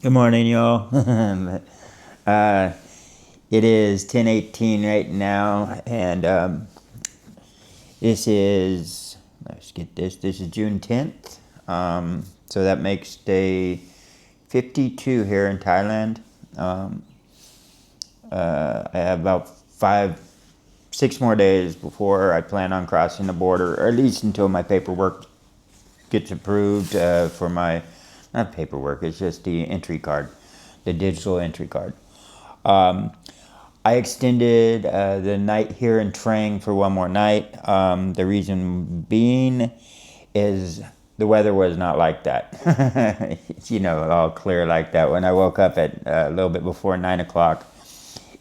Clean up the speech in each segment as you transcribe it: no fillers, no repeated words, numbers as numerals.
Good morning, y'all. uh, it is 10:18 right now, and this is, let's get this. This is June 10th. So that makes day 52 here in Thailand. I have about 6 more days before I plan on crossing the border, or at least until my paperwork gets approved for my, not paperwork, it's just the entry card, the digital entry card. I extended the night here in Trang for one more night. The reason being is the weather was not like that. All clear like that. When I woke up at a little bit before 9 o'clock,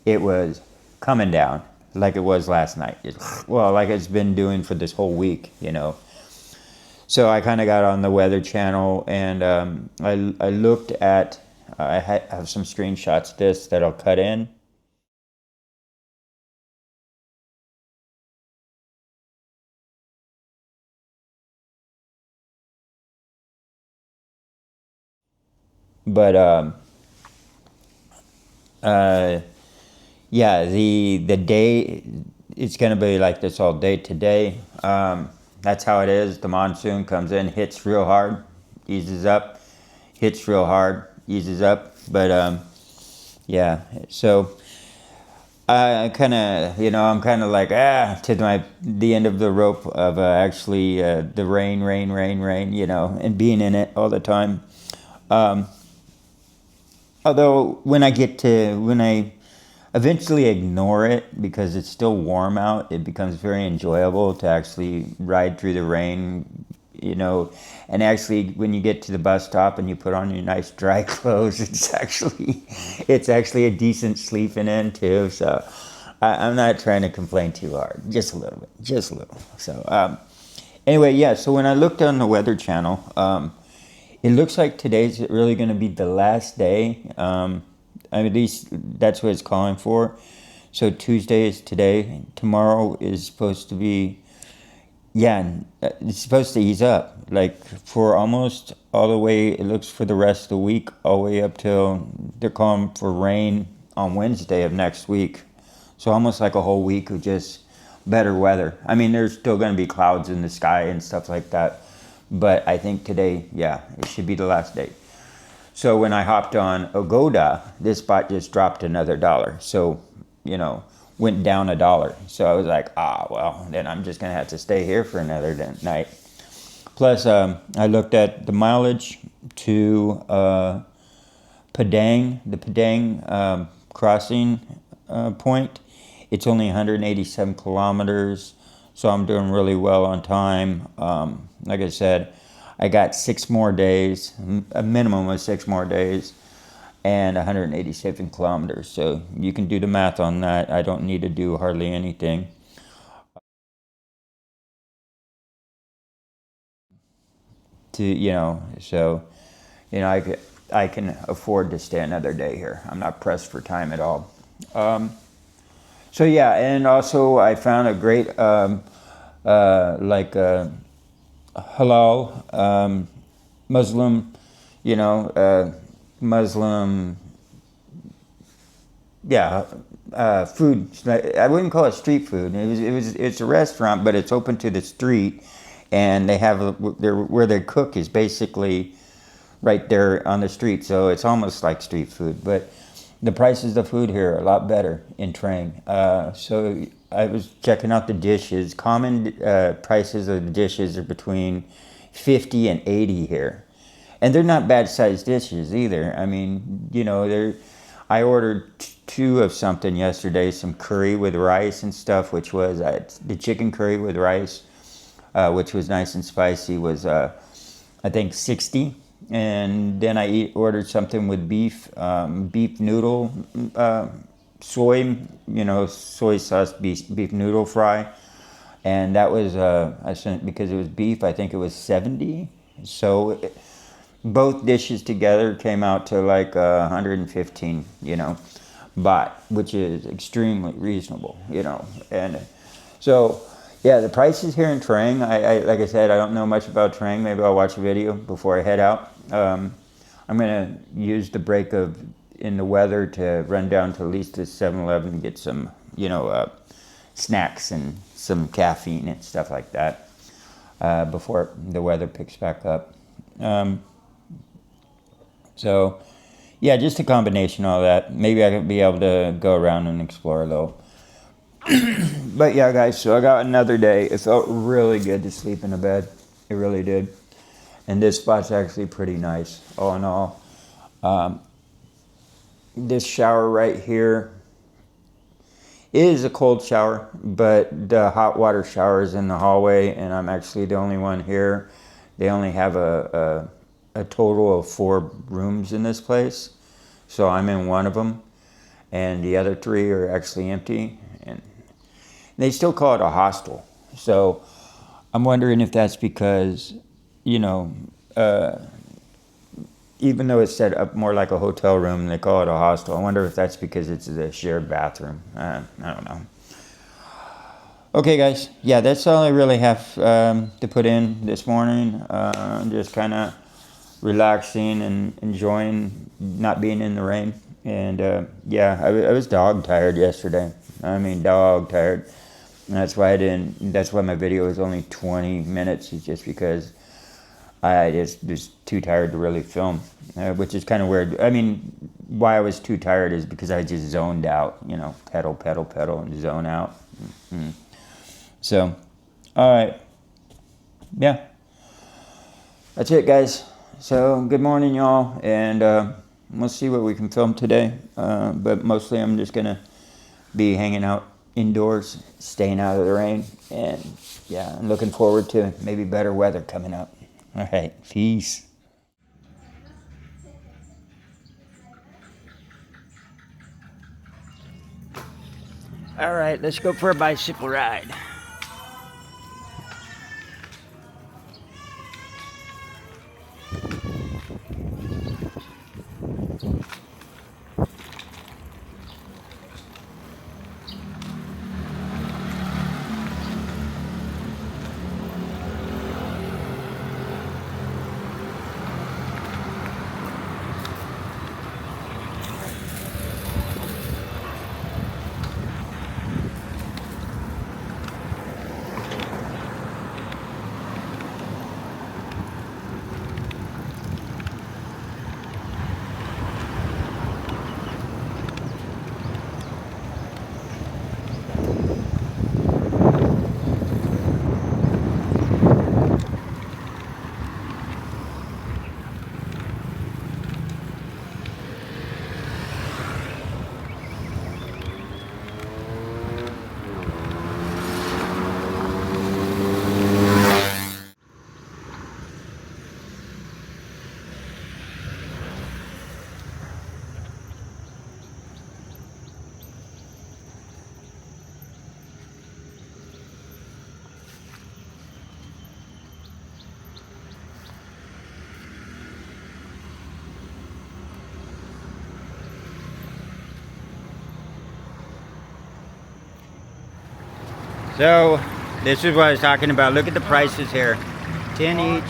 it was coming down like it was last night. Like it's been doing for this whole week. So I kind of got on the Weather Channel, and I looked at, I have some screenshots of this that I'll cut in. But yeah, the day, it's going to be like this all day today. That's how it is. The monsoon comes in, hits real hard, eases up, hits real hard, eases up. But yeah, so I kind of, I'm kind of like, to the end of the rope of actually the rain, and being in it all the time. Although when I eventually ignore it because it's still warm out, it becomes very enjoyable to actually ride through the rain. And actually when you get to the bus stop and you put on your nice dry clothes, it's actually a decent sleeping in too. So I'm not trying to complain too hard, just a little bit. So anyway, yeah, so when I looked on the Weather Channel, it looks like today's really going to be the last day. At least that's what it's calling for. So Tuesday is today. Tomorrow is supposed to be, yeah, it's supposed to ease up. Like for almost all the way, it looks for the rest of the week, all the way up till they're calling for rain on Wednesday of next week. So almost like a whole week of just better weather. I mean, there's still going to be clouds in the sky and stuff like that. But I think today, yeah, it should be the last day. So when I hopped on Agoda, this spot just dropped another $1. So, went down $1. So I was like, well, then I'm just going to have to stay here for another night. Plus, I looked at the mileage to Padang, the Padang crossing point. It's only 187 kilometers. So I'm doing really well on time. Like I said, I got 6 more days, a minimum of 6 more days, and 187 kilometers. So you can do the math on that. I don't need to do hardly anything. I can afford to stay another day here. I'm not pressed for time at all. So yeah, and also I found a great halal Muslim, Muslim, yeah, food. I wouldn't call it street food. It's a restaurant, but it's open to the street, and they have where they cook is basically right there on the street, so it's almost like street food. But the prices of food here are a lot better in Trang. So I was checking out the dishes. Common prices of the dishes are between 50 and 80 here. And they're not bad sized dishes either. I mean, I ordered 2 of something yesterday, some curry with rice and stuff, which was the chicken curry with rice, which was nice and spicy, was I think 60. And then I ordered something with beef noodle, soy sauce beef noodle fry, and that was I sent because it was beef. I think it was 70. So both dishes together came out to like 115, but which is extremely reasonable, and so. Yeah, the prices here in Trang, I like I said, I don't know much about Trang. Maybe I'll watch a video before I head out. I'm gonna use the break in the weather to run down to at least the 7-Eleven and get some, snacks and some caffeine and stuff like that before the weather picks back up. So, yeah, just a combination of all that. Maybe I could be able to go around and explore a little. But yeah, guys, so I got another day. It felt really good to sleep in a bed. It really did. And this spot's actually pretty nice, all in all. This shower right here is a cold shower, but the hot water shower is in the hallway, and I'm actually the only one here. They only have a total of 4 rooms in this place, so I'm in one of them, and the other 3 are actually empty, and they still call it a hostel. So I'm wondering if that's because, even though it's set up more like a hotel room, they call it a hostel. I wonder if that's because it's a shared bathroom. I don't know. Okay, guys. Yeah, that's all I really have to put in this morning. Just kind of relaxing and enjoying not being in the rain. And yeah, I was dog tired yesterday. I mean, dog tired. And that's why that's why my video is only 20 minutes. It's just because I just too tired to really film, which is kind of weird. I mean, why I was too tired is because I just zoned out, pedal, pedal, pedal, and zone out. Mm-hmm. So, all right. Yeah. That's it, guys. So, good morning, y'all. And we'll see what we can film today. But mostly I'm just going to be hanging out indoors, staying out of the rain. And, yeah, I'm looking forward to maybe better weather coming up. All right, peace. All right, let's go for a bicycle ride. So, this is what I was talking about. Look at the prices here. 10 each,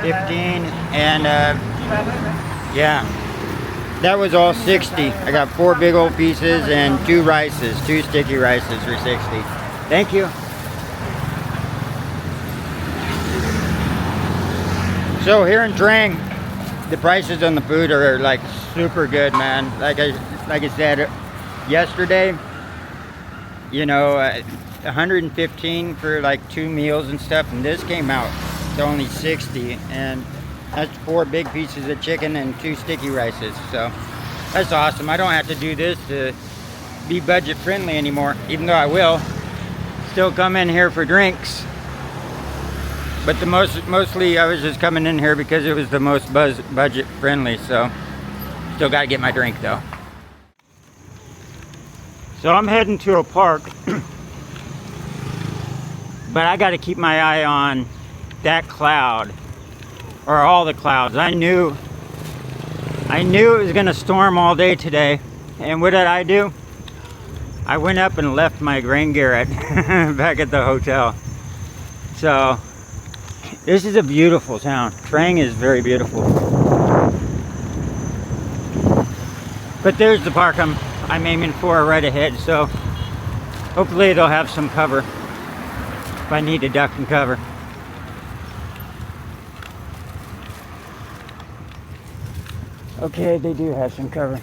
15, and yeah. That was all 60. I got 4 big old pieces and 2 rices, 2 sticky rices for 60. Thank you. So here in Trang, the prices on the food are like super good, man. Like I said yesterday, 115 for like 2 meals and stuff, and this came out to only 60, and that's 4 big pieces of chicken and 2 sticky rices. So that's awesome. I don't have to do this to be budget friendly anymore, even though I will still come in here for drinks. But mostly I was just coming in here because it was the most budget friendly. So still got to get my drink though. So I'm heading to a park, but I got to keep my eye on that cloud, or all the clouds. I knew it was going to storm all day today, and what did I do? I went up and left my rain gear back at the hotel. So this is a beautiful town. Trang is very beautiful. But there's the park I'm aiming for right ahead, so hopefully it'll have some cover if I need to duck and cover. Okay, they do have some cover.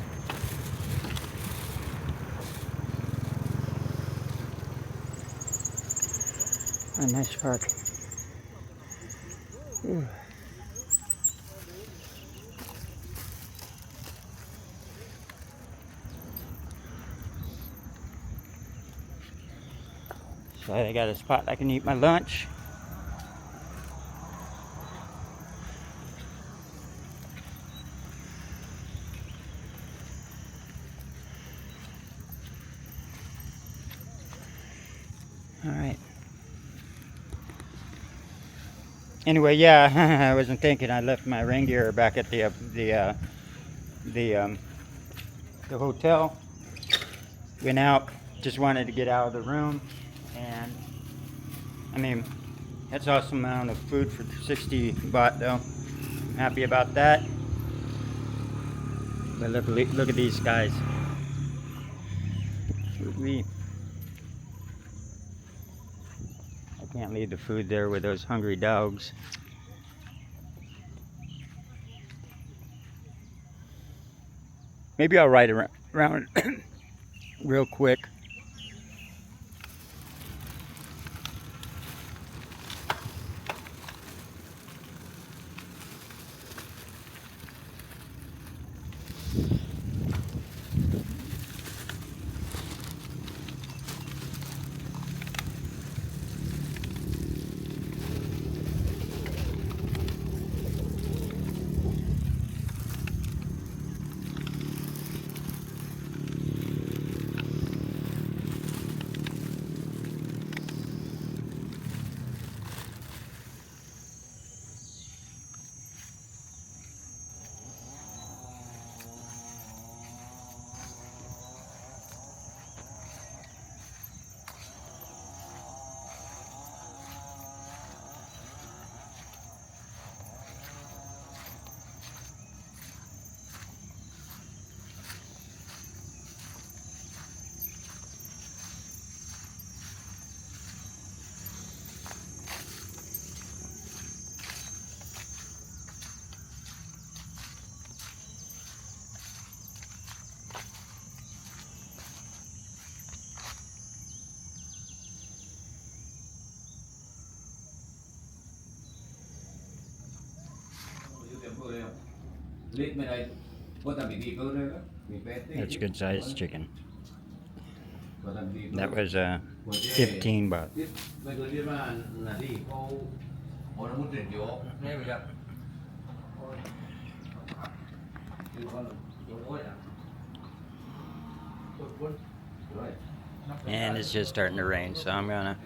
A nice park. Ooh. So I got a spot I can eat my lunch. All right. Anyway, yeah, I wasn't thinking. I left my rain gear back at the hotel. Went out, just wanted to get out of the room, and I mean, that's an awesome amount of food for 60 baht though. I'm happy about that. But look at these guys. I can't leave the food there with those hungry dogs. Maybe I'll ride around real quick. That's good sized chicken. That was 15 baht. And it's just starting to rain, so I'm gonna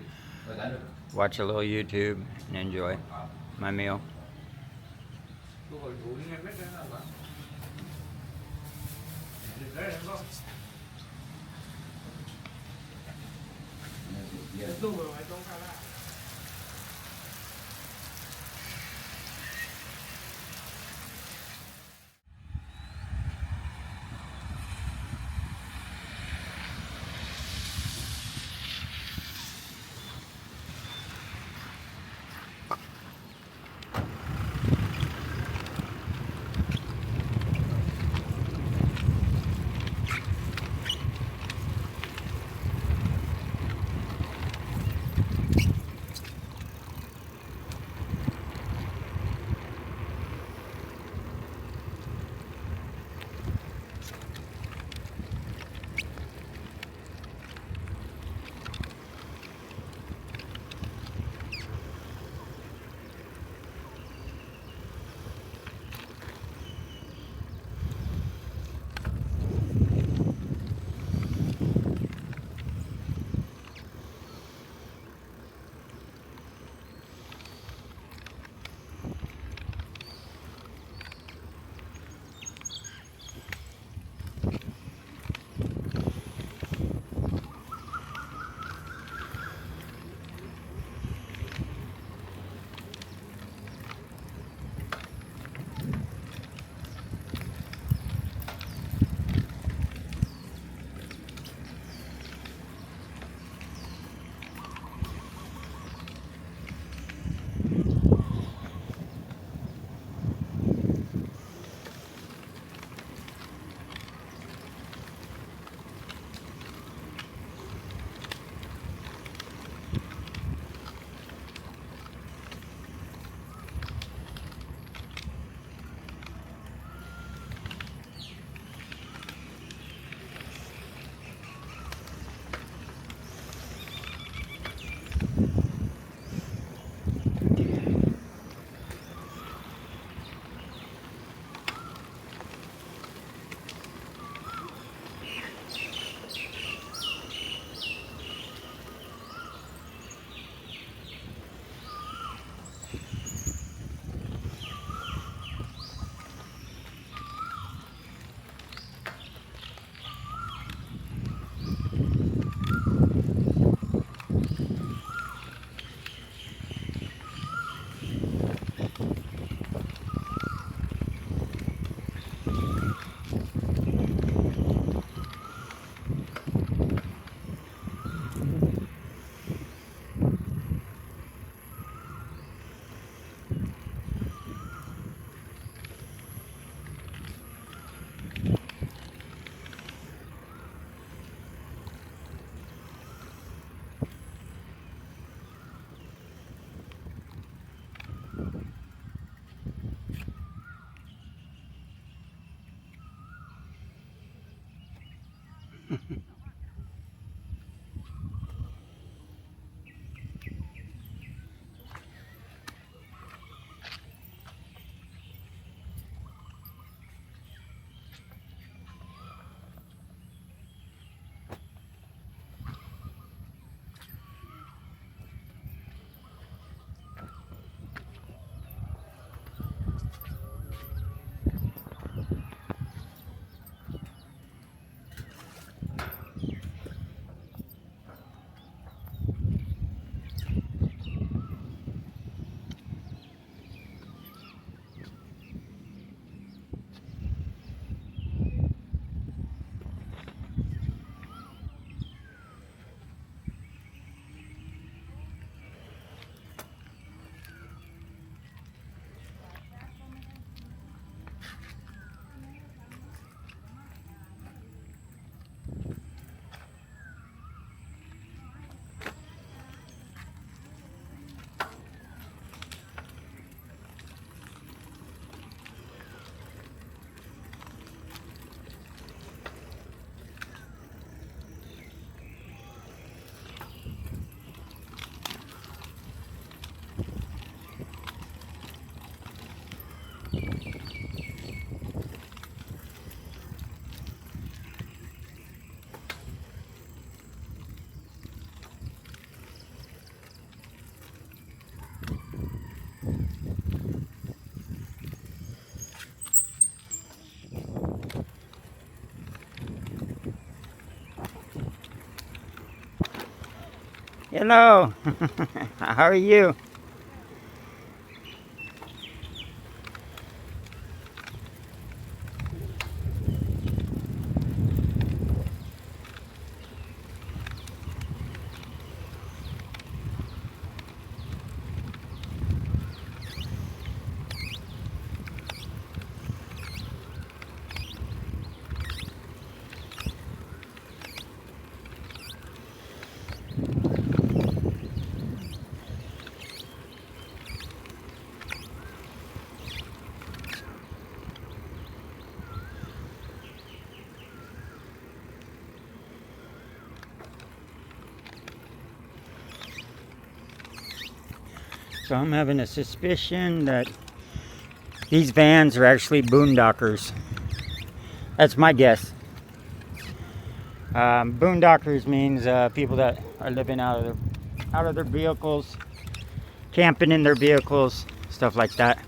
watch a little YouTube and enjoy my meal. Hello. How are you? So I'm having a suspicion that these vans are actually boondockers. That's my guess. Boondockers means people that are living out of their vehicles, camping in their vehicles, stuff like that.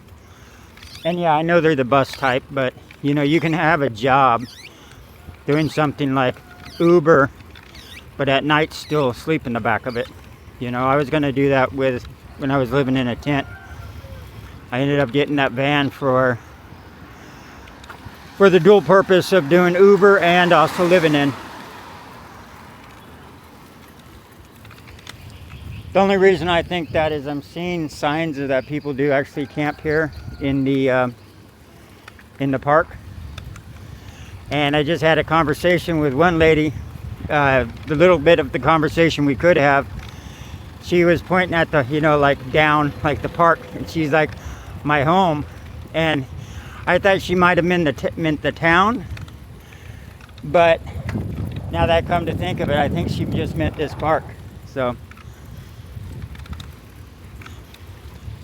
And yeah, I know they're the bus type, but you know, you can have a job doing something like Uber, but at night still sleep in the back of it. You know, I was gonna do that when I was living in a tent. I ended up getting that van for the dual purpose of doing Uber and also living in. The only reason I think that is I'm seeing signs of that people do actually camp here in the park. And I just had a conversation with one lady. The little bit of the conversation we could have, she was pointing at the, you know, like down, like the park, and she's like, my home. And I thought she might have meant the town, but now that I come to think of it, I think she just meant this park. So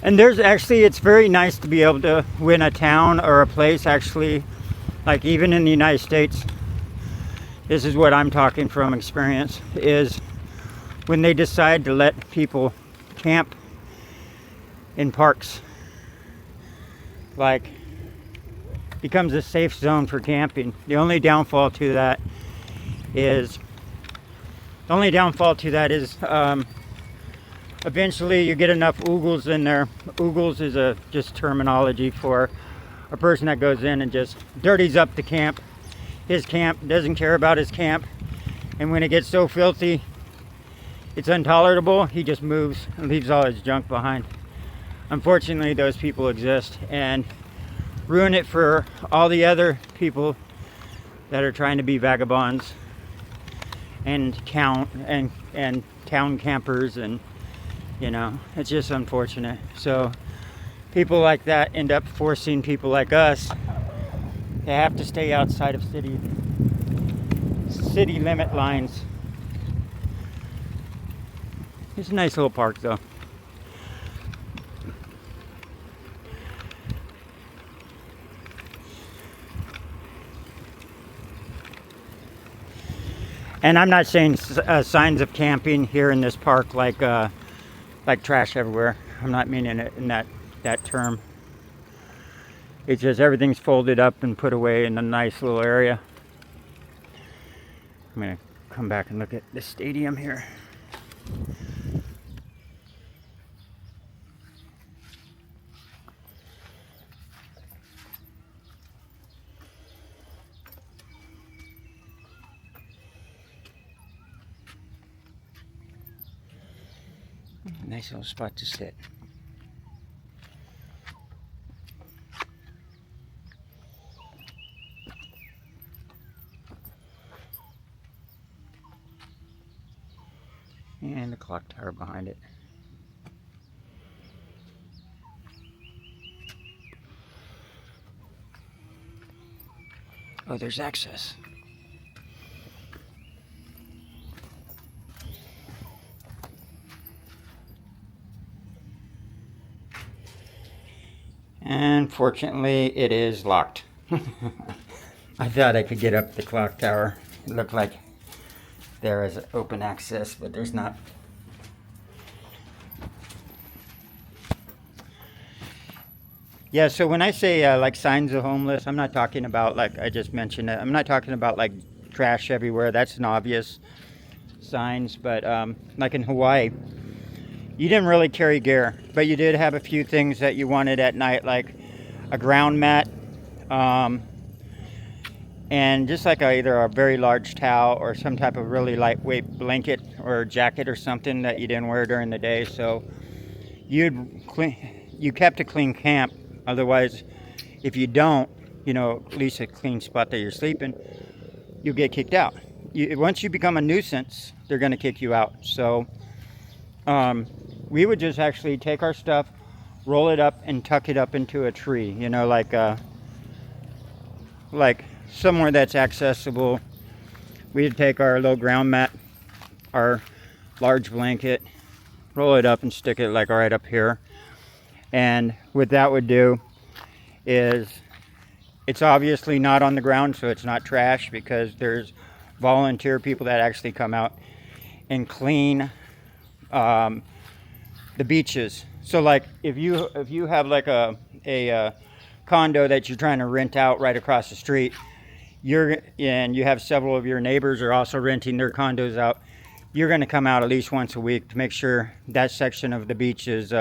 And there's actually, it's very nice to be able to, when a town or a place actually, like even in the United States, this is what I'm talking from experience, is when they decide to let people camp in parks, like becomes a safe zone for camping. The only downfall to that is eventually you get enough oogles in there. Oogles is a just terminology for a person that goes in and just dirties up the camp, his camp, doesn't care about his camp, and when it gets so filthy it's intolerable, he just moves and leaves all his junk behind. Unfortunately, those people exist and ruin it for all the other people that are trying to be vagabonds and town campers, and you know, it's just unfortunate. So people like that end up forcing people like us to have to stay outside of city limit lines. It's a nice little park though. And I'm not saying signs of camping here in this park like trash everywhere. I'm not meaning it in that term. It's just everything's folded up and put away in a nice little area. I'm gonna come back and look at the stadium here. Nice little spot to sit. And the clock tower behind it. Oh, there's access. Unfortunately, it is locked. I thought I could get up the clock tower. It looked like there is open access, but there's not. Yeah, so when I say like signs of homeless, I'm not talking about like I just mentioned it. I'm not talking about like trash everywhere. That's an obvious signs, but like in Hawaii, you didn't really carry gear, but you did have a few things that you wanted at night, like a ground mat, and just like either a very large towel or some type of really lightweight blanket or jacket or something that you didn't wear during the day. So you kept a clean camp. Otherwise, if you don't, you know, at least a clean spot that you're sleeping, you'll get kicked out. Once you become a nuisance, they're going to kick you out. So we would just actually take our stuff, roll it up, and tuck it up into a tree. You know, like somewhere that's accessible. We'd take our low ground mat, our large blanket, roll it up and stick it like right up here. And what that would do is, it's obviously not on the ground, so it's not trash, because there's volunteer people that actually come out and clean the beaches. So like if you have like a condo that you're trying to rent out right across the street, and you have several of your neighbors are also renting their condos out, you're going to come out at least once a week to make sure that section of the beach is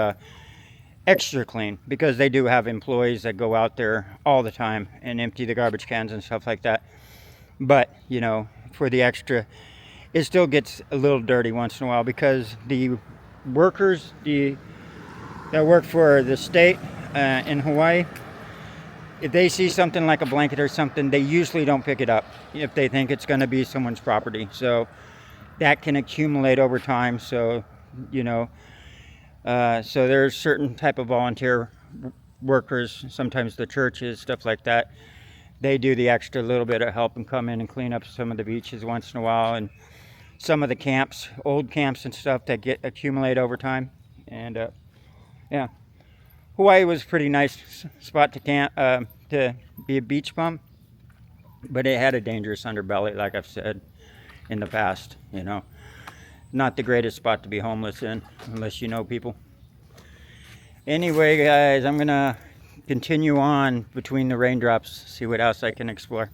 extra clean, because they do have employees that go out there all the time and empty the garbage cans and stuff like that. But you know, for the extra, it still gets a little dirty once in a while, because the workers that work for the state in Hawaii, if they see something like a blanket or something, they usually don't pick it up if they think it's going to be someone's property. So that can accumulate over time. So, you know, so there's certain type of volunteer workers, sometimes the churches, stuff like that. They do the extra little bit of help and come in and clean up some of the beaches once in a while, and some of the camps, old camps and stuff that accumulate over time. And yeah. Hawaii was a pretty nice spot to camp, to be a beach bum, but it had a dangerous underbelly, like I've said in the past. Not the greatest spot to be homeless in, unless you know people. Anyway, guys, I'm gonna continue on between the raindrops, see what else I can explore.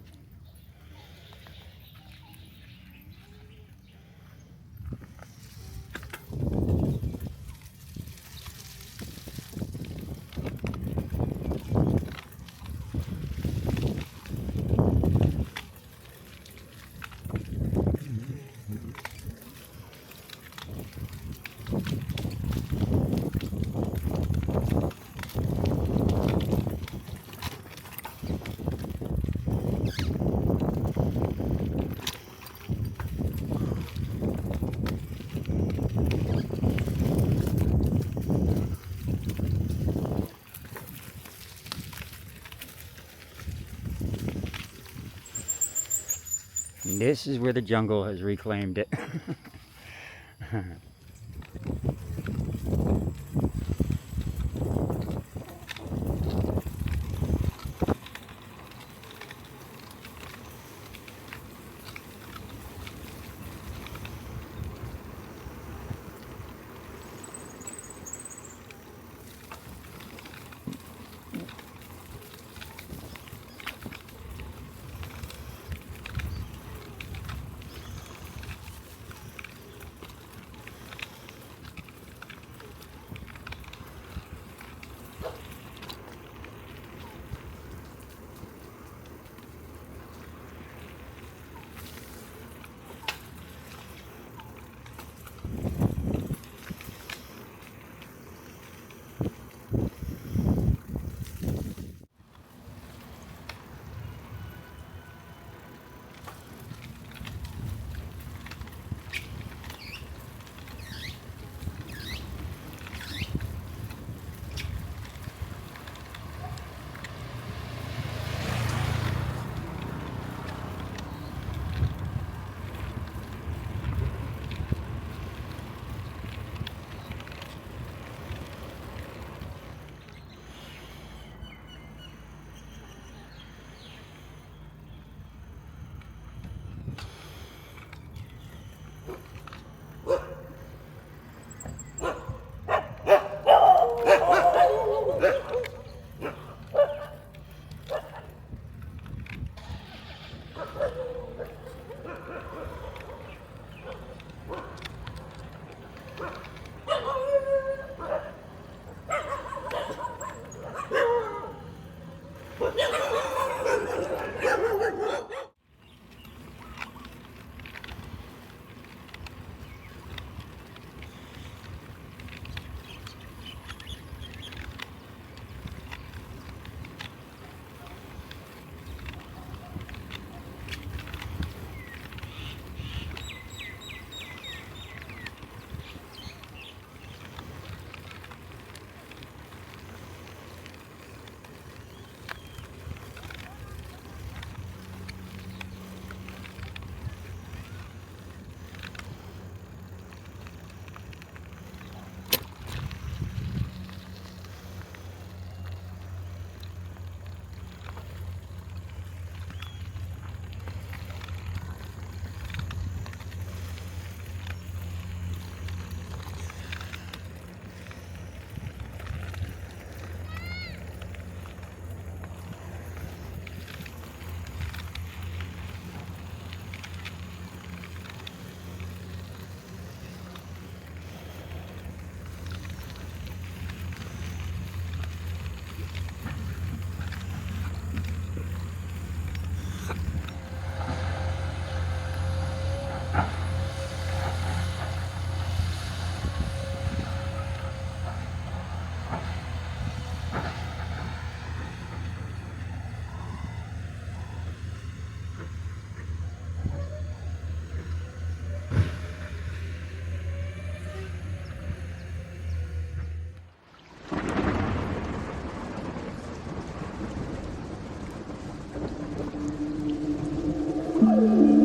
This is where the jungle has reclaimed it.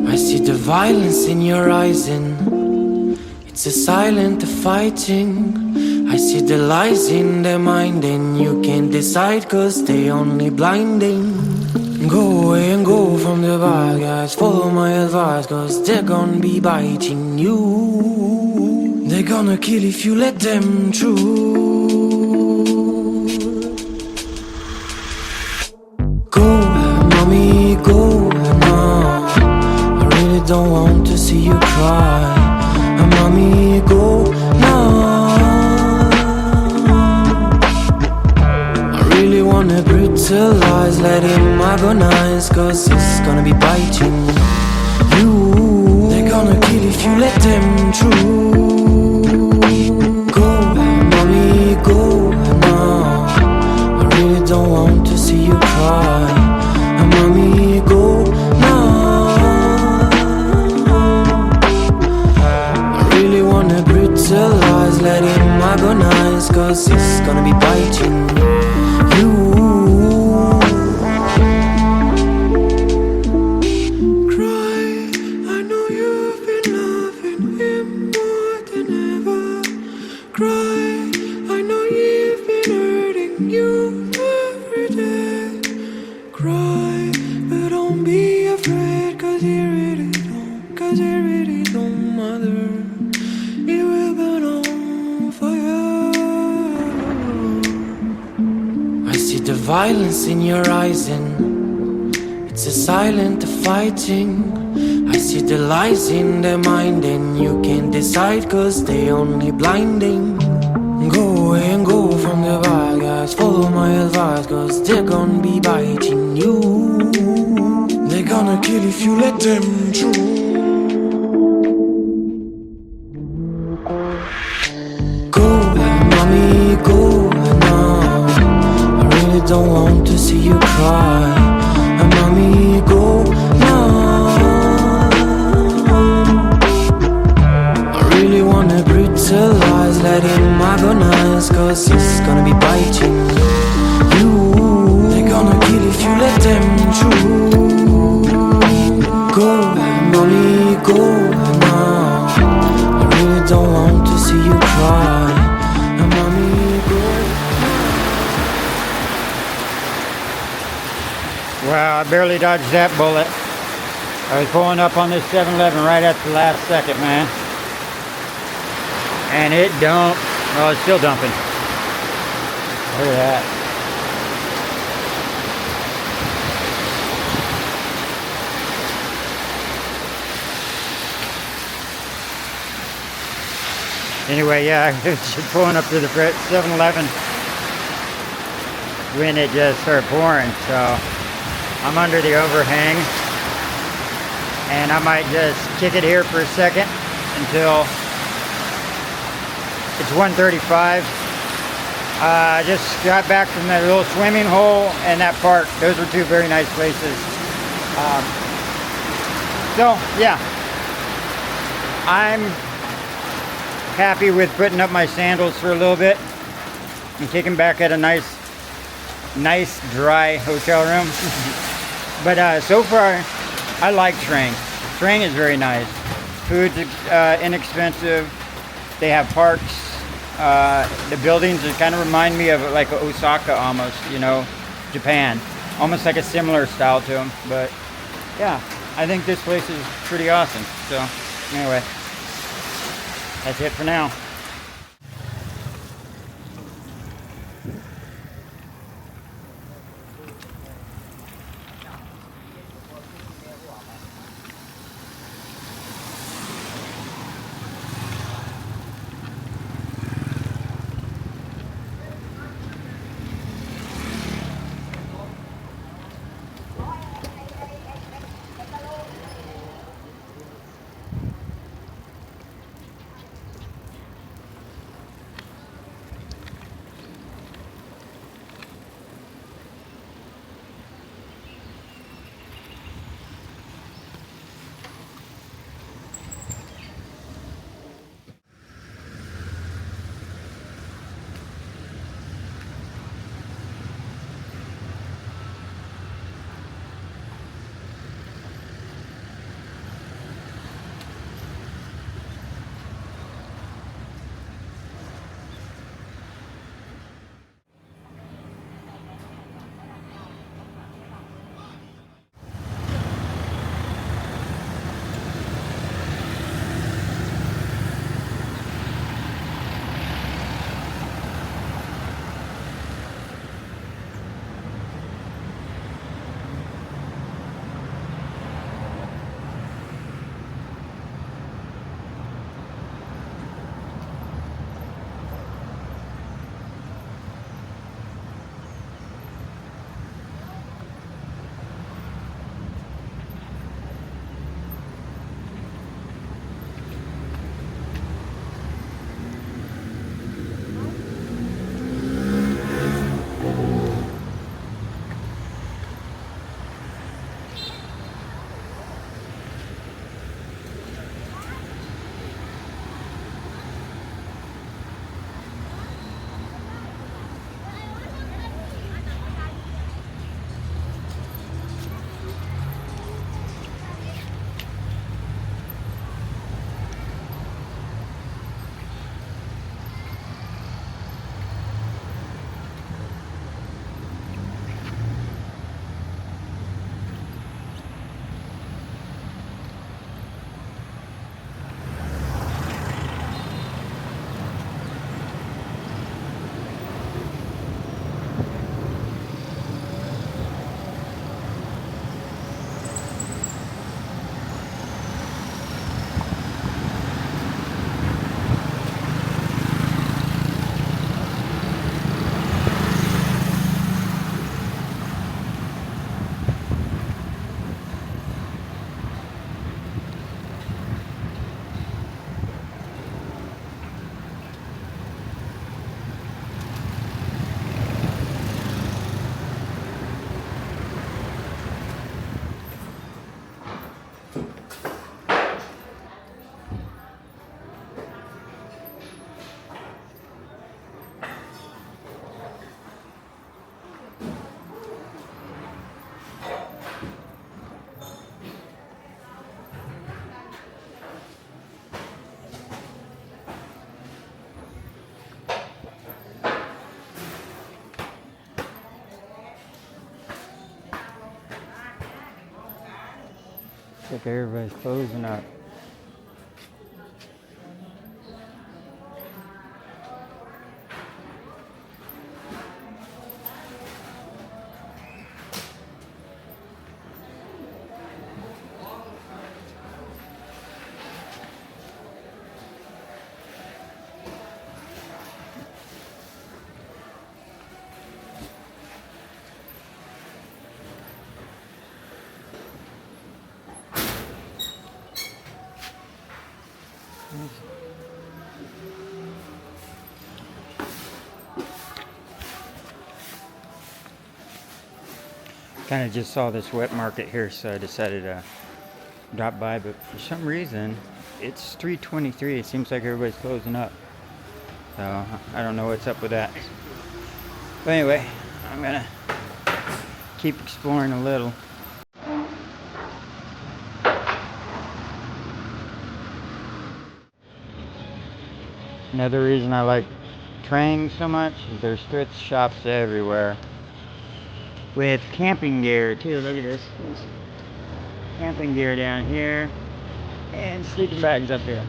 I see the violence in your eyes and it's a silent fighting. I see the lies in their mind and you can't decide cause they only blinding. Go away and go from the bad guys, follow my advice cause they're gonna be biting you. They're gonna kill if you let them through. Go, mommy, go now. I really don't want to see you cry. Mommy, go now. I really wanna brutalize, let him agonize, cause it's gonna be biting you. They're gonna kill if you let them through. Go, mommy, go now. I really don't want to see you cry. Mommy, go now. I really wanna brutalize, let him agonize, cause it's gonna be biting you. Cry, I know you've been loving him more than ever. Cry, I know you've been hurting you every day. Cry, but don't be afraid, cause it really don't matter. It will burn on fire. I see the violence in your eyes and it's a silent fighting. I see the lies in their mind and you can't decide cause they only blinding. Go away and go from the bad guys, follow my advice cause they're gonna be biting you. They're gonna kill if you let them through. Go, mommy, go now. I really don't want to see you cry. Mommy, go now. I really wanna brutalize, let him agonize, cause it's gonna be biting you. They're gonna kill if you let them through. Go, mommy, go now. I really don't want to see you cry. Mommy, go. Wow, I barely dodged that bullet. I was pulling up on this 7-Eleven right at the last second, man. And it dumped. Well, it's still dumping. Look at that. Anyway, yeah, I was just pulling up to the 7-Eleven when it just started pouring. So I'm under the overhang. And I might just kick it here for a second until it's 1:35. I just got back from that little swimming hole and that park. Those were two very nice places. So, yeah. I'm happy with putting up my sandals for a little bit and kicking back at a nice dry hotel room. But so far, I like Trang. Trang is very nice. Food's inexpensive. They have parks. The buildings kind of remind me of like Osaka almost, you know, Japan. Almost like a similar style to them. But yeah, I think this place is pretty awesome. So anyway, that's it for now. like everybody's closing up. Kind of just saw this wet market here, so I decided to drop by, but for some reason it's 3:23. It seems like everybody's closing up, so I don't know what's up with that. But anyway, I'm gonna keep exploring a little. Another reason I like Trang so much is there's thrift shops everywhere with camping gear too. Look at this. Camping gear down here and sleeping bags up here.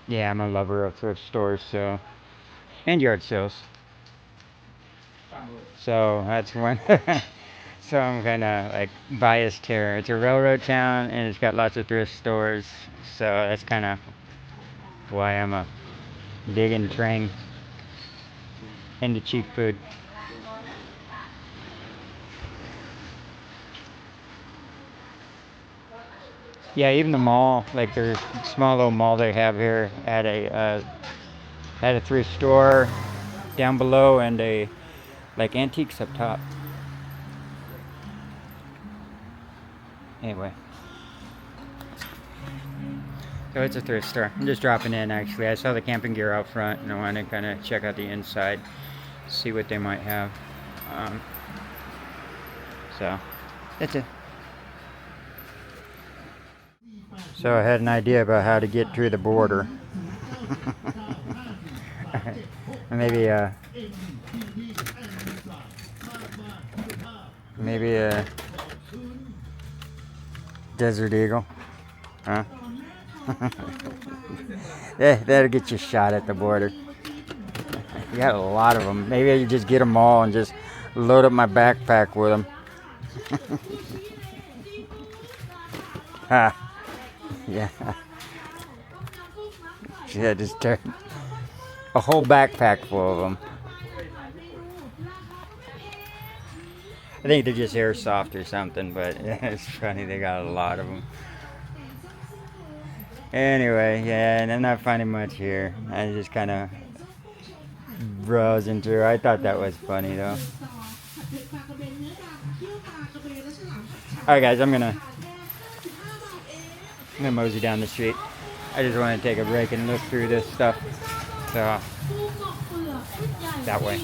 Yeah, I'm a lover of thrift stores, so, and yard sales. So that's one. So I'm kind of like biased here. It's a railroad town and it's got lots of thrift stores. So that's kind of why I'm a digging Trang into cheap food. Yeah, even the mall, like there's a small little mall they have here at a thrift store down below and a like antiques up top. Anyway, so it's a thrift store. I'm just dropping in actually. I saw the camping gear out front and I wanted to kind of check out the inside, see what they might have. So that's it. So I had an idea about how to get through the border. maybe a Desert Eagle, huh? That'll get you shot at the border. You got a lot of them. Maybe I just get them all and just load up my backpack with them. Yeah. Yeah, just turn a whole backpack full of them. I think they're just airsoft or something, but it's funny, they got a lot of them. Anyway, yeah, and I'm not finding much here. I just kind of browsing through. I thought that was funny though. Alright guys, I'm gonna mosey down the street. I just want to take a break and look through this stuff. So, that way.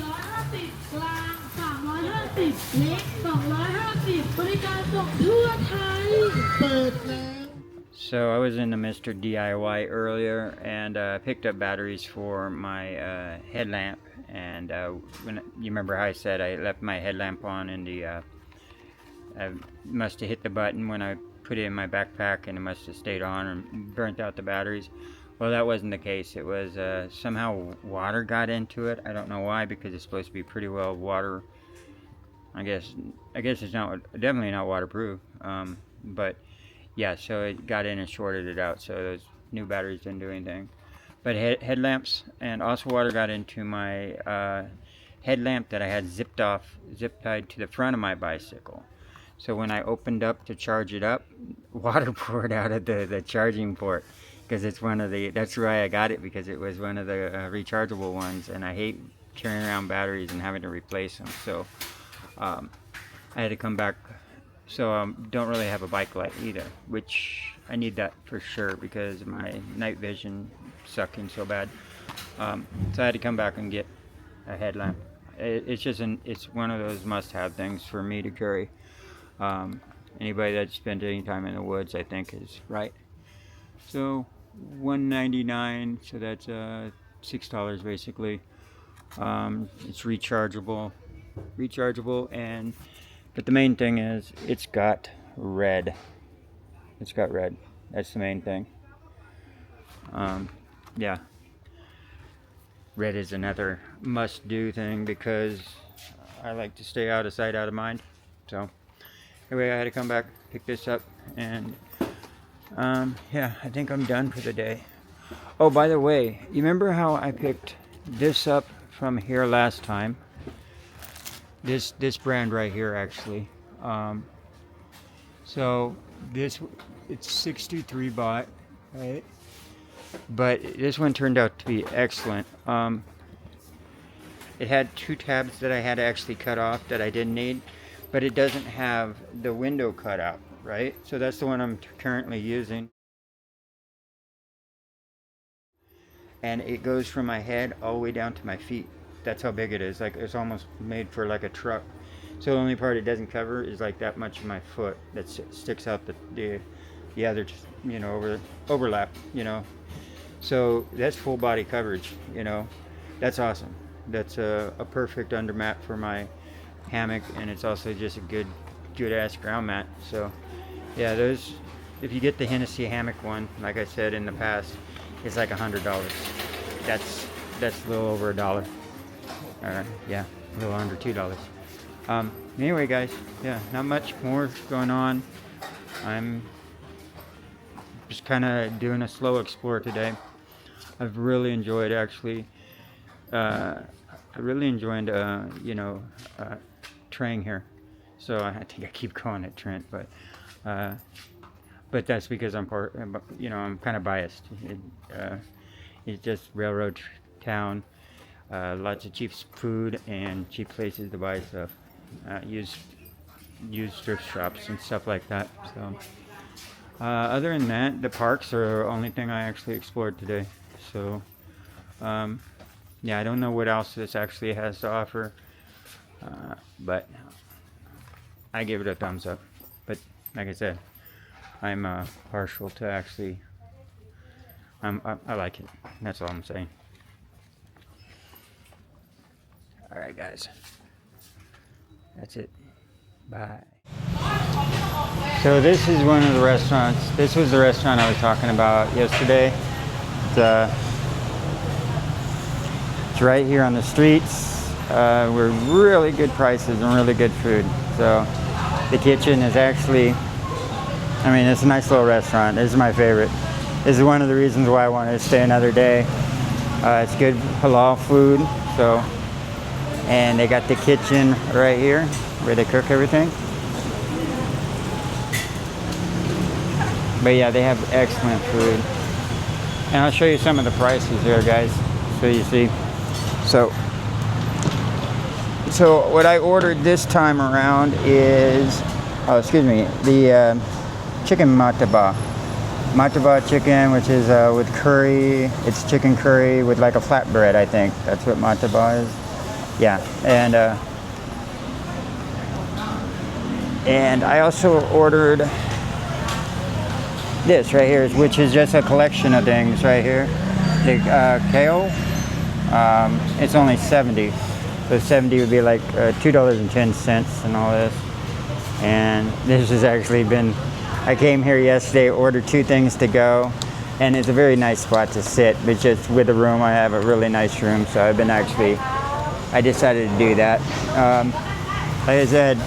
So I was in the Mr. DIY earlier and picked up batteries for my headlamp. And when you remember how I said I left my headlamp on in the I must have hit the button when I put it in my backpack and it must have stayed on and burnt out the batteries. Well, that wasn't the case. It was somehow water got into it. I don't know why, because it's supposed to be pretty well water. I guess it's not, definitely not waterproof. But yeah, so it got in and shorted it out. So those new batteries didn't do anything. But headlamps and also water got into my headlamp that I had zip tied to the front of my bicycle. So when I opened up to charge it up, water poured out of the charging port, because it's one of the, that's why I got it, because it was one of the rechargeable ones, and I hate carrying around batteries and having to replace them. So I had to come back. So don't really have a bike light either, which I need that for sure because of my night vision sucking so bad. So I had to come back and get a headlamp. It's one of those must-have things for me to carry. Anybody that spent any time in the woods, I think, is right. So $1.99, so that's $6 basically. It's rechargeable, and but the main thing is it's got red. It's got red. That's the main thing. Yeah. Red is another must-do thing because I like to stay out of sight, out of mind. So anyway, I had to come back, pick this up, and yeah, I think I'm done for the day. Oh, by the way, you remember how I picked this up from here last time? This brand right here, actually. So it's 63 baht, right? But this one turned out to be excellent. It had 2 tabs that I had to actually cut off that I didn't need, but it doesn't have the window cut out, right? So that's the one I'm currently using. And it goes from my head all the way down to my feet. That's how big it is. Like, it's almost made for like a truck. So the only part it doesn't cover is like that much of my foot that sticks out the other, you know, overlap, you know. So that's full body coverage, you know. That's awesome. That's a perfect undermat for my hammock, and it's also just a good ass ground mat. So yeah, those, if you get the Hennessy hammock one, like I said in the past, it's like $100. That's a little over $1. Yeah, a little under $2. Anyway, guys, yeah, not much more going on. I'm just kind of doing a slow explore today. I've really enjoyed actually. I really enjoyed, you know, Trang here. So I think I keep calling it Trent, but that's because I'm I'm kind of biased. It's just railroad town, lots of cheap food and cheap places to buy stuff, used thrift shops and stuff like that. So other than that, the parks are the only thing I actually explored today. So yeah, I don't know what else this actually has to offer, but I give it a thumbs up. But like I said, I'm partial to actually. I like it. That's all I'm saying. All right, guys. That's it. Bye. So this is one of the restaurants. This was the restaurant I was talking about yesterday. It's right here on the streets. We're really good prices and really good food. So the kitchen is actually, I mean, it's a nice little restaurant. This is my favorite. This is one of the reasons why I wanted to stay another day. It's good halal food. So, and they got the kitchen right here where they cook everything. But yeah, they have excellent food. And I'll show you some of the prices here, guys, so you see. So what I ordered this time around is, the chicken mataba. Mataba chicken, which is with curry. It's chicken curry with like a flatbread, I think. That's what mataba is. Yeah, and I also ordered this right here, which is just a collection of things right here. The kale, it's only 70. So 70 would be like $2.10 and all this. And this has actually been, I came here yesterday, ordered 2 things to go, and it's a very nice spot to sit. But just with the room, I have a really nice room, so I've been I decided to do that. Like I said,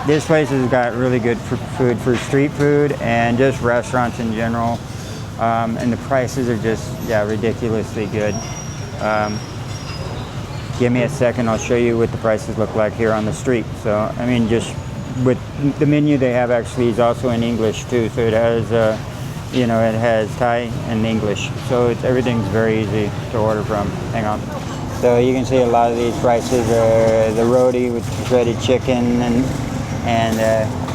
this place has got really good food for street food and just restaurants in general. And the prices are just, yeah, ridiculously good. Give me a second, I'll show you what the prices look like here on the street. So, I mean, just with the menu they have actually is also in English too. So it has, you know, it has Thai and English. So everything's very easy to order from. Hang on. So you can see a lot of these prices are the roti with shredded chicken and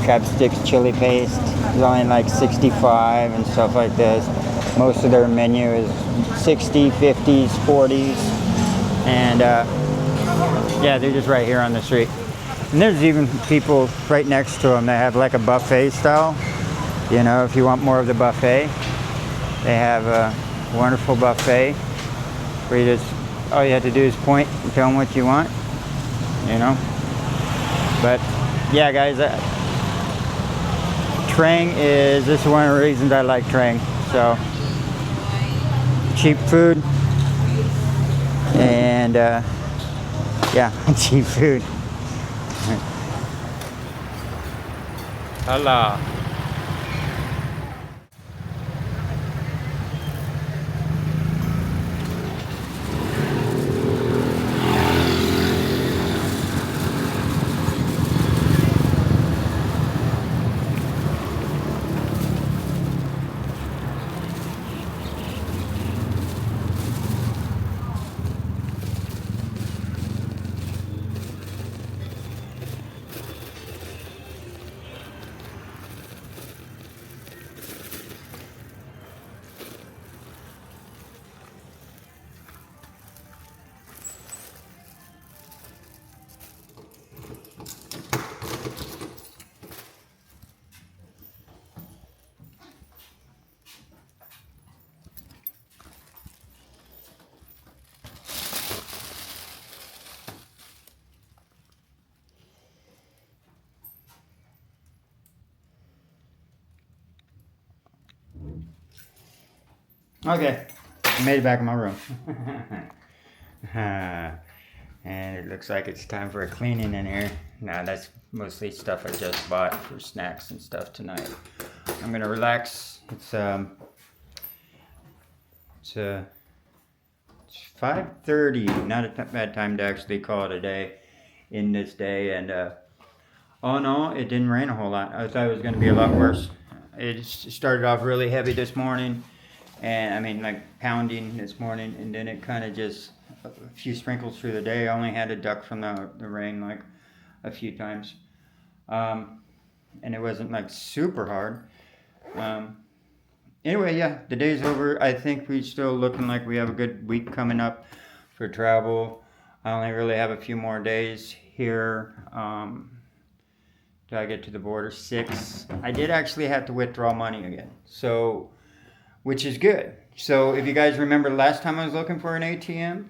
crab sticks chili paste is only like 65 and stuff like this. Most of their menu is 60, 50s, 40s, and yeah, they're just right here on the street. And there's even people right next to them that have like a buffet style. You know, if you want more of the buffet, they have a wonderful buffet where you just, all you have to do is point and tell them what you want, you know. But yeah, guys, this is one of the reasons I like Trang. So, cheap food, and yeah, cheap food. Hello. Okay, I made it back in my room. And it looks like it's time for a cleaning in here. Nah, that's mostly stuff I just bought for snacks and stuff tonight. I'm gonna relax. It's 5:30. Not a bad time to actually call it a day in this day. And all in all, it didn't rain a whole lot. I thought it was gonna be a lot worse. It started off really heavy this morning, and I mean like pounding this morning, and then it kind of just a few sprinkles through the day. I only had to duck from the rain like a few times, and it wasn't like super hard. Anyway, yeah, the day's over. I think we're still looking like we have a good week coming up for travel. I only really have a few more days here. Till I get to the border, 6. I did actually have to withdraw money again, so, which is good. So if you guys remember last time I was looking for an ATM,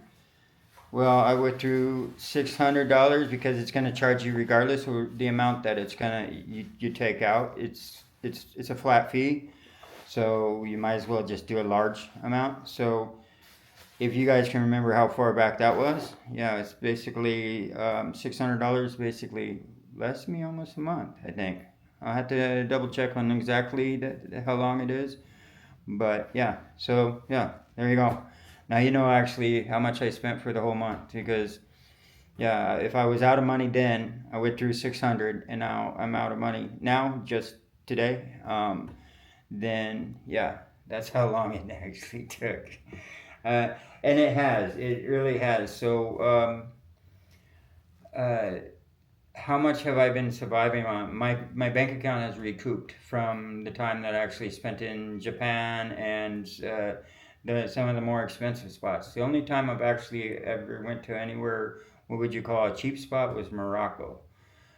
well, I withdrew $600 because it's going to charge you regardless of the amount that it's gonna you take out. It's a flat fee, so you might as well just do a large amount. So if you guys can remember how far back that was, yeah, it's basically $600 basically lasts me almost a month, I think. I'll have to double check on exactly how long it is. But yeah, so yeah, there you go. Now you know actually how much I spent for the whole month, because yeah, if I was out of money then, I withdrew 600 and now I'm out of money now, just today. Then yeah, that's how long it actually took. And it really has. So how much have I been surviving on? My bank account has recouped from the time that I actually spent in Japan and some of the more expensive spots. The only time I've actually ever went to anywhere, what would you call a cheap spot, was Morocco.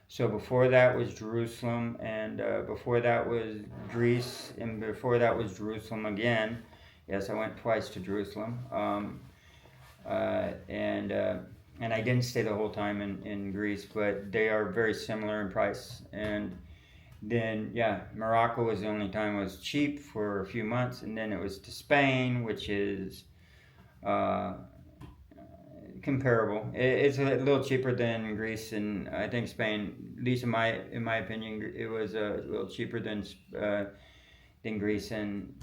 So before that was Jerusalem, and before that was Greece, and before that was Jerusalem again. Yes, I went twice to Jerusalem. And I didn't stay the whole time in Greece, but they are very similar in price. And then, yeah, Morocco was the only time it was cheap for a few months, and then it was to Spain, which is comparable. It's a little cheaper than Greece, and I think Spain, at least in my opinion, it was a little cheaper than Greece and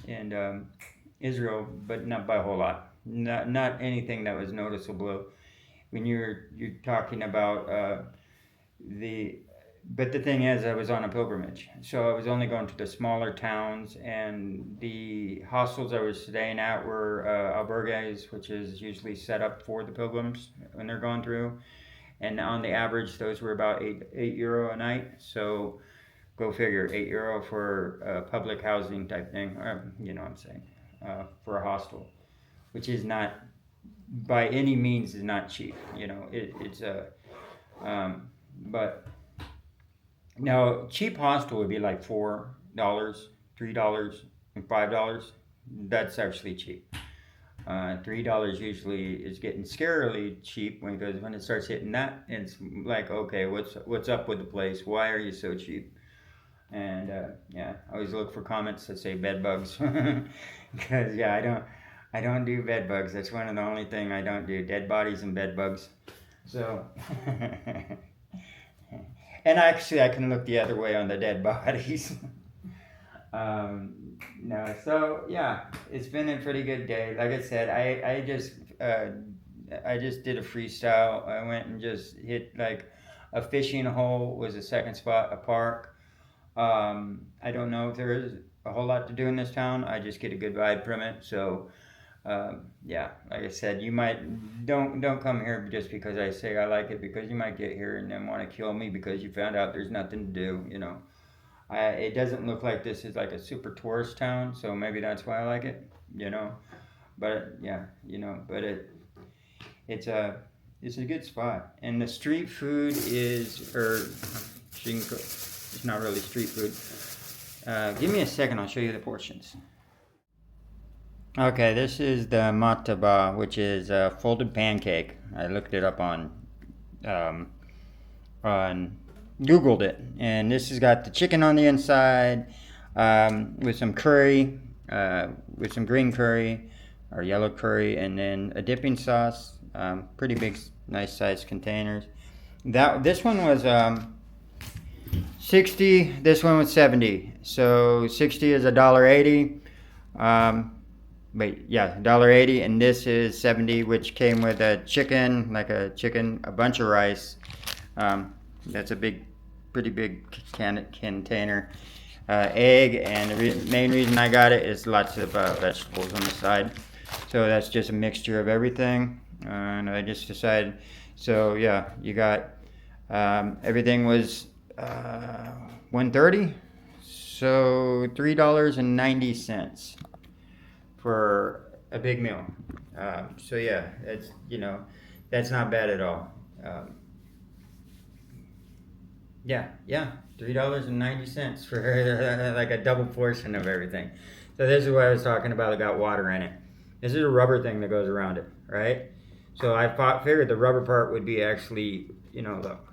Israel, but not by a whole lot. Not anything that was noticeable. When you're talking about the but the thing is, I was on a pilgrimage, so I was only going to the smaller towns, and the hostels I was staying at were albergues, which is usually set up for the pilgrims when they're going through. And on the average, those were about €8 a night. So go figure, €8 for a public housing type thing, or, you know what I'm saying, for a hostel, which is not by any means is not cheap. You know, it's a but now cheap hostel would be like $4, $3, and $5. That's actually cheap. $3 usually is getting scarily cheap because when it starts hitting that, it's like, okay, what's up with the place? Why are you so cheap? And yeah, I always look for comments that say bed bugs because yeah, I don't do bed bugs. That's one of the only thing I don't do: dead bodies and bed bugs. So, and actually, I can look the other way on the dead bodies. No, so yeah, it's been a pretty good day. Like I said, I just did a freestyle. I went and just hit like a fishing hole was the second spot, a park. I don't know if there is a whole lot to do in this town. I just get a good vibe from it. So yeah, like I said, you might don't come here just because I say I like it, because you might get here and then want to kill me because you found out there's nothing to do. You know. It doesn't look like this is like a super tourist town, so maybe that's why I like it, you know. But yeah, you know, but it's a good spot, and the street food is it's not really street food. Give me a second, I'll show you the portions. Okay, this is the mataba, which is a folded pancake. I looked it up on Googled it, and this has got the chicken on the inside with some curry, with some green curry or yellow curry, and then a dipping sauce. Pretty big, nice sized containers. This one was 60. This one was 70. So 60 is $1.80. Wait, yeah, $1.80, and this is 70, which came with a chicken, a bunch of rice. That's a pretty big container. Egg, and the main reason I got it is lots of vegetables on the side. So that's just a mixture of everything. And I just decided, so yeah, you got, everything was $1.30, so $3.90 for a big meal. So yeah, it's, you know, that's not bad at all. Yeah, $3.90 for like a double portion of everything. So this is what I was talking about. It got water in it. This is a rubber thing that goes around it, right? So I figured the rubber part would be actually, you know, look.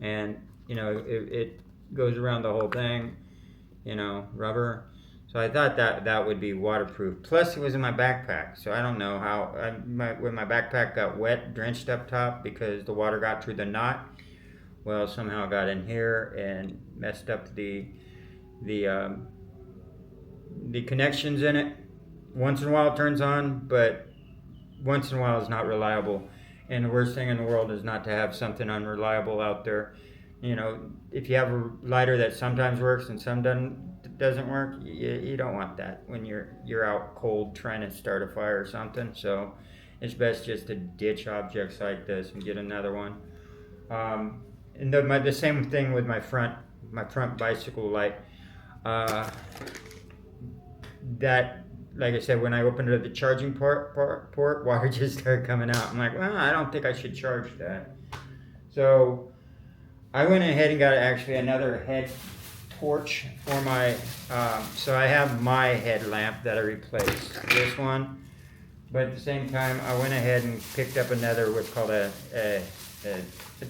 And, you know, it goes around the whole thing, you know, rubber. So I thought that would be waterproof. Plus, it was in my backpack, so I don't know how. When my backpack got wet, drenched up top because the water got through the knot. Well, somehow it got in here and messed up the connections in it. Once in a while it turns on, but once in a while it's not reliable. And the worst thing in the world is not to have something unreliable out there. You know, if you have a lighter that sometimes works and some doesn't work, you don't want that when you're out cold trying to start a fire or something. So it's best just to ditch objects like this and get another one. And the same thing with my front bicycle light. That, like I said, when I opened it at the charging port, water just started coming out. I'm like, well, I don't think I should charge that. So I went ahead and got actually another head torch for my. So I have my headlamp that I replaced this one, but at the same time, I went ahead and picked up another what's called a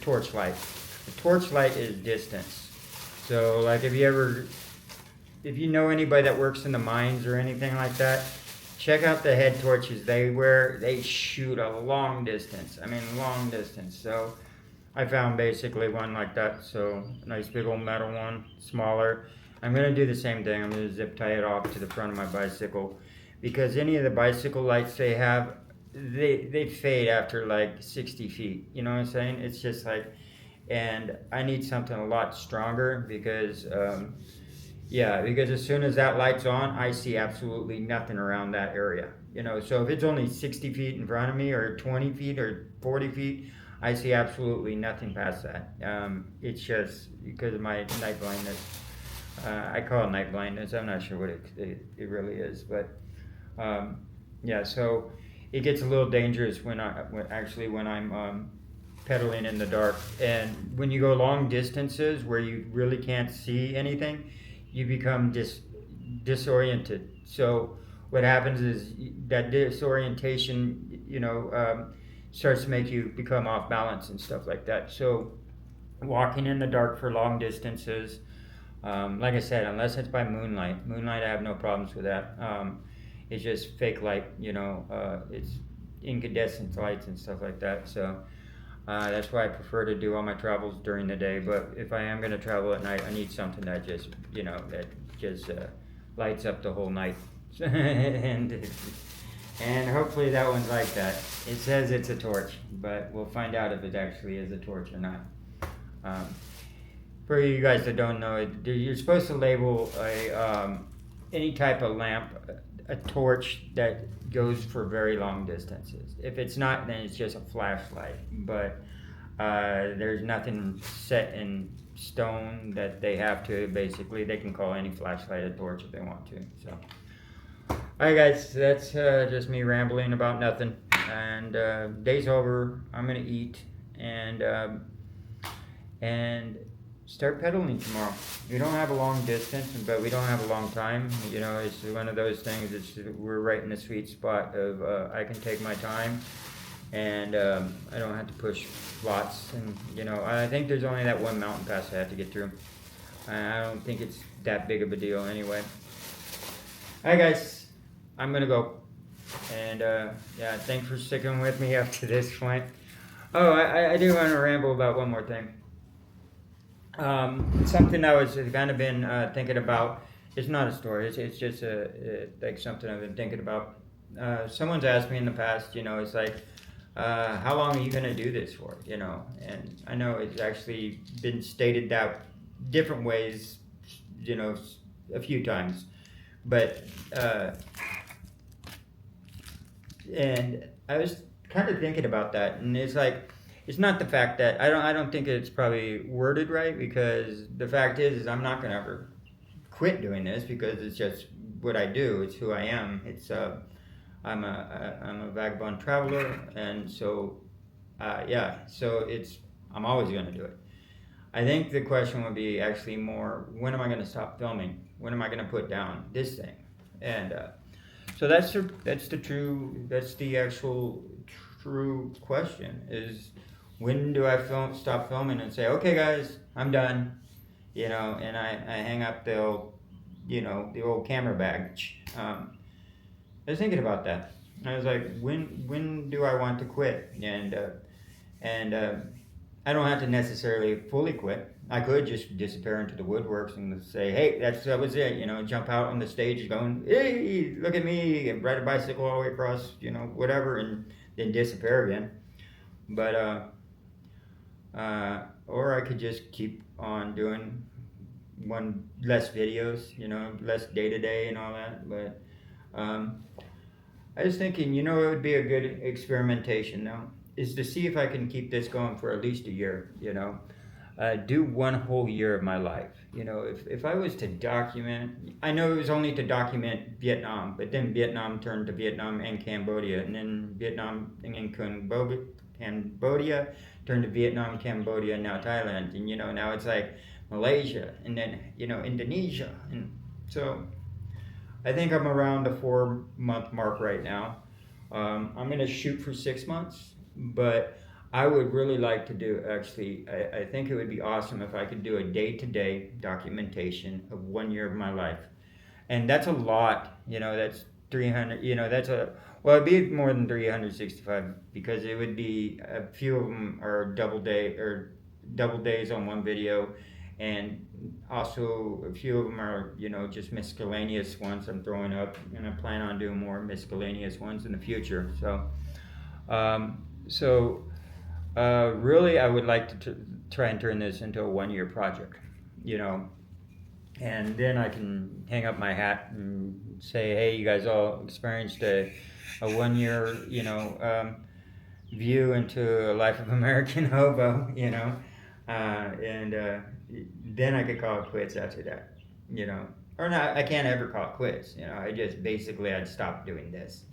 torch light. The torch light is distance. So like if you know anybody that works in the mines or anything like that, check out the head torches they wear. They shoot a long distance. I mean, long distance. So I found basically one like that. So a nice big old metal one, smaller. I'm going to do the same thing. I'm going to zip tie it off to the front of my bicycle, because any of the bicycle lights they have, they fade after like 60 feet. You know what I'm saying? It's just like, and I need something a lot stronger because because as soon as that light's on, I see absolutely nothing around that area. So if it's only 60 feet in front of me, or 20 feet, or 40 feet, I see absolutely nothing past that. It's just because of my night blindness. I call it night blindness. I'm not sure what it really is, but so it gets a little dangerous when I'm pedaling in the dark. And when you go long distances where you really can't see anything, you become disoriented. So what happens is that disorientation, starts to make you become off balance and stuff like that. So walking in the dark for long distances, like I said, unless it's by moonlight, I have no problems with that. It's just fake light, it's incandescent lights and stuff like that. So that's why I prefer to do all my travels during the day. But if I am going to travel at night, I need something that just lights up the whole night. and hopefully that one's like that. It says it's a torch, but we'll find out if it actually is a torch or not. For you guys that don't know, you're supposed to label any type of lamp a torch that goes for very long distances. If it's not, then it's just a flashlight. But there's nothing set in stone that they have to. Basically, they can call any flashlight a torch if they want to. So, all right, guys, that's just me rambling about nothing. And day's over. I'm gonna eat and start pedaling tomorrow. We don't have a long distance, but we don't have a long time. It's one of those things. We're right in the sweet spot of I can take my time, and I don't have to push lots. And I think there's only that one mountain pass I have to get through. I don't think it's that big of a deal anyway. All right, guys, I'm gonna go. And thanks for sticking with me up to this point. Oh, I do want to ramble about one more thing. Something I was kind of been thinking about. It's not a story. It's just like something I've been thinking about. Someone's asked me in the past. It's like, how long are you gonna do this for? And I know it's actually been stated that different ways. A few times, but and I was kind of thinking about that, and it's like. It's not the fact that I don't think it's probably worded right, because the fact is I'm not gonna ever quit doing this because it's just what I do. It's who I am. It's I'm a vagabond traveler, and so I'm always gonna do it. I think the question would be actually more, when am I gonna stop filming? When am I gonna put down this thing? And so that's the actual true question is, when do I stop filming and say, okay guys, I'm done, and I hang up the old camera bag. I was thinking about that. I was like, when do I want to quit? And I don't have to necessarily fully quit. I could just disappear into the woodworks and say, hey, that was it, jump out on the stage going, hey, look at me, and ride a bicycle all the way across, whatever, and then disappear again. But or I could just keep on doing less videos, less day to day and all that. But I was thinking, it would be a good experimentation now, is to see if I can keep this going for at least a year. Do one whole year of my life. If I was to document, I know it was only to document Vietnam, but then Vietnam turned to Vietnam and Cambodia, and then Vietnam and Cambodia turned to Vietnam, Cambodia, and now Thailand, and now it's like Malaysia, and then Indonesia, and so I think I'm around the 4-month mark right now. I'm gonna shoot for 6 months, but I would really like to do, actually, I think it would be awesome if I could do a day-to-day documentation of 1 year of my life. And that's a lot, that's 300, well, it'd be more than 365, because it would be, a few of them are double days on one video, and also a few of them are, just miscellaneous ones I'm throwing up, and I plan on doing more miscellaneous ones in the future. So, really, I would like try and turn this into a 1-year project, you know. And then I can hang up my hat and say, hey, you guys all experienced a 1-year, view into a life of American hobo, and then I could call it quits after that, or not. I can't ever call it quits, I just basically I'd stop doing this,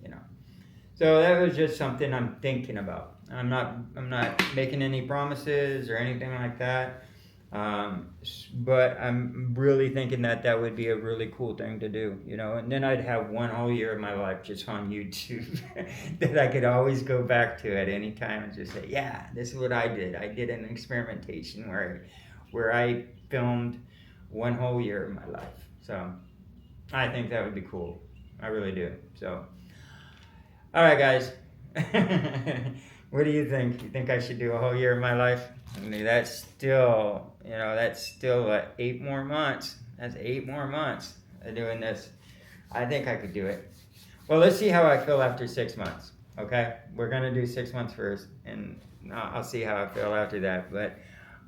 So that was just something I'm thinking about. I'm not making any promises or anything like that. But I'm really thinking that would be a really cool thing to do, and then I'd have one whole year of my life just on YouTube that I could always go back to at any time and just say, yeah, this is what I did. I did an experimentation where I filmed one whole year of my life. So I think that would be cool. I really do. So, all right, guys. What do you think? You think I should do a whole year of my life? I mean, that's still 8 more months. That's 8 more months of doing this. I think I could do it. Well, let's see how I feel after 6 months. Okay, we're gonna do 6 months first, and I'll see how I feel after that. But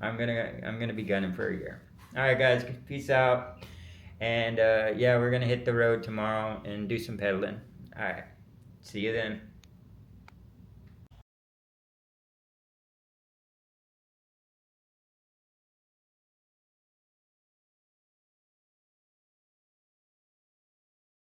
I'm gonna be gunning for a year. All right, guys, peace out. And we're gonna hit the road tomorrow and do some pedaling. All right, see you then.